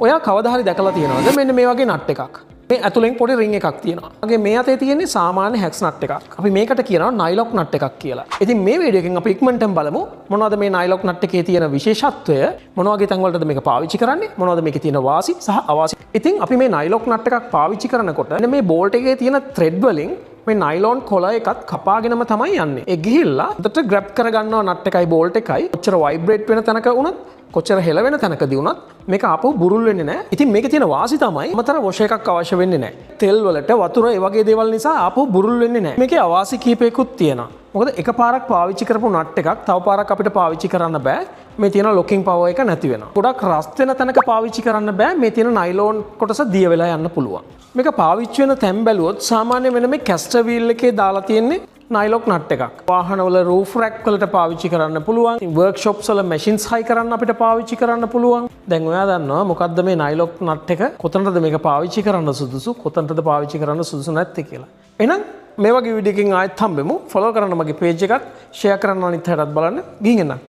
ඔයා කවදා හරි දැකලා තියෙනවද මෙන්න මේ වගේ නට් එකක්? මේ ඇතුලෙන් පොඩි රින් එකක් තියෙනවා. මගේ මේ අතේ තියෙන්නේ සාමාන්‍ය හැක්ස් නට් එකක්. අපි මේකට කියනවා නයිලොක් නට් එකක් කියලා. ඉතින් මේ වීඩියෝ එකෙන් අපි ඉක්මනටම බලමු මොනවද මේ නයිලොක් නට් එකේ තියෙන විශේෂත්වය, මොන වගේ තැන් වලටද මේක පාවිච්චි කරන්නේ, මොනවද මේකේ තියෙන වාසි සහ අවාසි. ඉතින් අපි මේ නයිලොක් නට් එකක් පාවිච්චි කරනකොට මේ බෝල්ට් එකේ තියෙන ත්‍රෙඩ් වලින් මේ නයිලොන් කොළ එකත් කපාගෙනම තමයි යන්නේ. ඒ ගිහිල්ලා උඩට ග්‍රැබ් කරගන්නවා නට් එකයි බෝල්ට් එකයි. කොච්චර වයිබ්‍රේට් වෙන තැනක වුණත් කොච්චර හෙලවෙන තැනකදී වුණත් මේක ආපහු බුරුල් වෙන්නේ නැහැ. ඉතින් මේකේ තියෙන වාසි තමයි අමතර වොෂ් එකක් අවශ්‍ය වෙන්නේ නැහැ. තෙල් වලට වතුර ඒ වගේ දේවල් නිසා ආපහු බුරුල් වෙන්නේ නැහැ. මේකේ අවාසි කීපයකුත් තියෙනවා. මොකද එකපාරක් පාවිච්චි කරපු නට් එකක් තව පාරක් අපිට පාවිච්චි කරන්න බෑ. මේ තියෙන ලොකින් පවර් එක නැති වෙනවා. ගොඩක් රස්ට් වෙන තැනක පාවිච්චි කරන්න බෑ. මේ තියෙන නයිලෝන් කොටස දිය වෙලා යන්න පුළුවන්. මේක පාවිච්චි වෙන තැන් බැලුවොත් සාමාන්‍ය වෙන මේ කැස්ටර් වීල් එකේ දාලා තියෙන්නේ නයිලොක් නට් එකක්. වාහනවල රූෆ් රැක් වලට පාවිච්චි කරන්න පුළුවන්. වර්ක්ෂොප්ස් වල මැෂින්ස් හයි කරන්න අපිට පාවිච්චි කරන්න පුළුවන්. දැන් ඔයා දන්නවා මොකද්ද මේ නයිලොක් නට් එක? කොතනද මේක පාවිච්චි කරන්න සුදුසු, කොතනද පාවිච්චි කරන්න සුදුසු නැත්තේ කියලා. එහෙනම් මේ වගේ වීඩියෝ එකකින් ආයෙත් හම්බෙමු. ෆලෝ කරන්න මගේ පේජ් එකත්, ෂෙයා කරන්න අනිත් හැටත් බලන්න. ගිහින් එන්න.